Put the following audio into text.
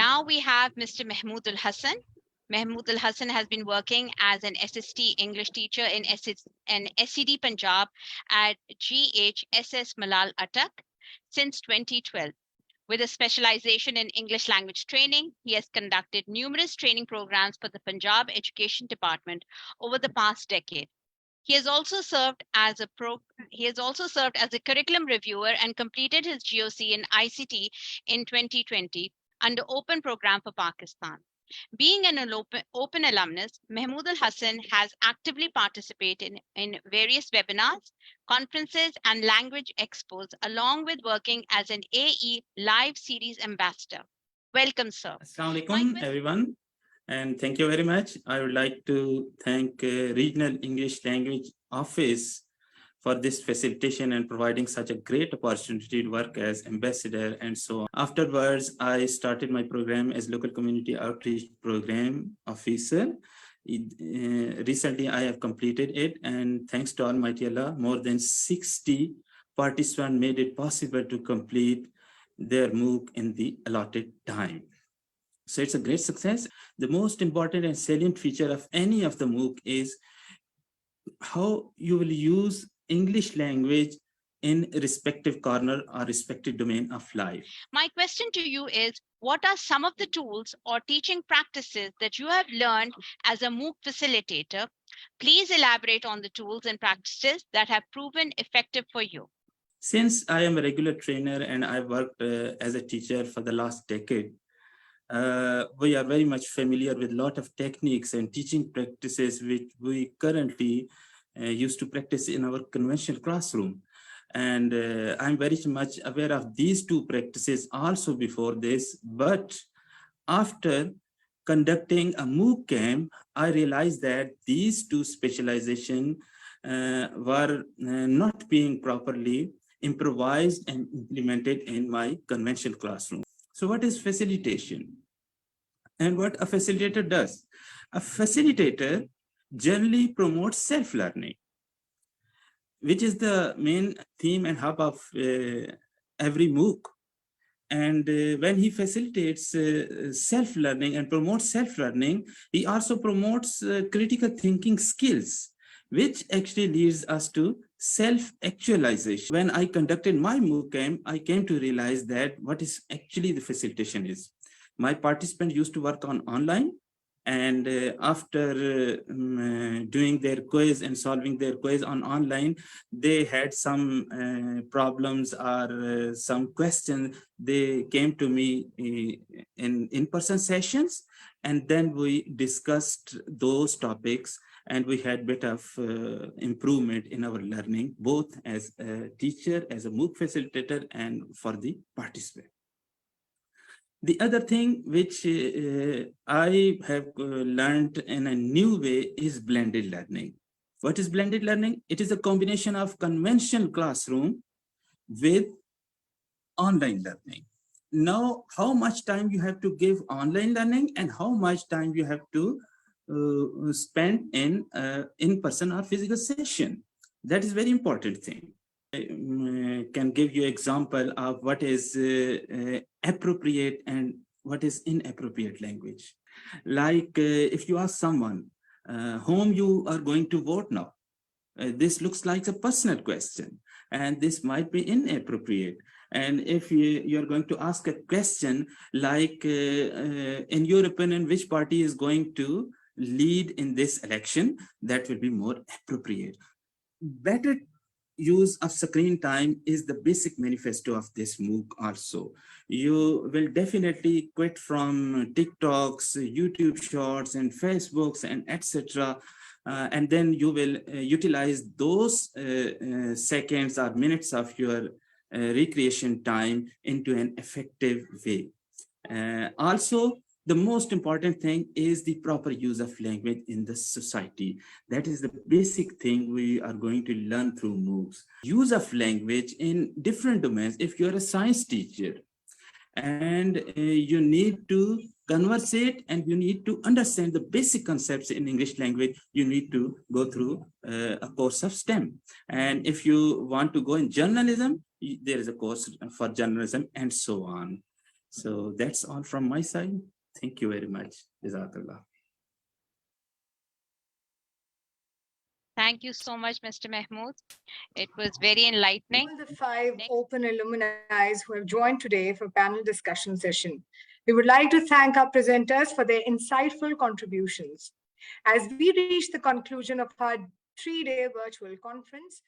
Now we have Mr. Mehmood Hassan. Mehmood Hassan has been working as an SST English teacher in SCD Punjab at GHSS Malal Attak since 2012. With a specialization in English language training, he has conducted numerous training programs for the Punjab Education Department over the past decade. He has also served as a curriculum reviewer and completed his GOC in ICT in 2020 under Open Program for Pakistan. Being an open alumnus, Mehmood Hassan has actively participated in various webinars, conferences, and language expos, along with working as an AE live series ambassador. Welcome, sir. Assalamu alaikum, everyone. And thank you very much. I would like to thank Regional English Language Office for this facilitation and providing such a great opportunity to work as ambassador and so on. Afterwards, I started my program as local community outreach program officer. Recently, I have completed it, and thanks to Almighty Allah, more than 60 participants made it possible to complete their MOOC in the allotted time. So it's a great success. The most important and salient feature of any of the MOOC is how you will use English language in respective corner or respective domain of life. My question to you is, what are some of the tools or teaching practices that you have learned as a MOOC facilitator? Please elaborate on the tools and practices that have proven effective for you. Since I am a regular trainer and I worked as a teacher for the last decade, we are very much familiar with a lot of techniques and teaching practices which we currently used to practice in our conventional classroom. And I'm very much aware of these two practices also before this, but after conducting a MOOC camp, I realized that these two specializations were not being properly improvised and implemented in my conventional classroom. So what is facilitation? And what a facilitator does? A facilitator generally promotes self-learning, which is the main theme and hub of every MOOC. And when he facilitates self-learning and promotes self-learning, he also promotes critical thinking skills, which actually leads us to self-actualization. When I conducted my MOOC camp, I came to realize that what is actually the facilitation is. My participants used to work on online, and after doing their quiz and solving their quiz on online, they had some problems or some questions. They came to me in in-person sessions, and then we discussed those topics, and we had a bit of improvement in our learning, both as a teacher, as a MOOC facilitator, and for the participant. The other thing which I have learned in a new way is blended learning. What is blended learning? It is a combination of conventional classroom with online learning. Now, how much time you have to give online learning and how much time you have to spend in in-person or physical session. That is very important thing. I can give you example of what is appropriate and what is inappropriate language. Like if you ask someone whom you are going to vote now, this looks like a personal question and this might be inappropriate. And if you are going to ask a question like, in your opinion, which party is going to lead in this election, that will be more appropriate. Better use of screen time is the basic manifesto of this MOOC also. You will definitely quit from TikToks, YouTube shorts and Facebooks and etc. And then you will utilize those seconds or minutes of your recreation time into an effective way. Also, the most important thing is the proper use of language in the society. That is the basic thing we are going to learn through MOOCs. Use of language in different domains. If you're a science teacher and you need to conversate and you need to understand the basic concepts in English language, you need to go through a course of STEM. And if you want to go in journalism, there is a course for journalism and so on. So that's all from my side. Thank you very much. Jazakallah. Thank you so much, Mr. Mehmood. It was very enlightening. All the 5 Next. open alumni who have joined today for panel discussion session. We would like to thank our presenters for their insightful contributions. As we reach the conclusion of our 3-day virtual conference,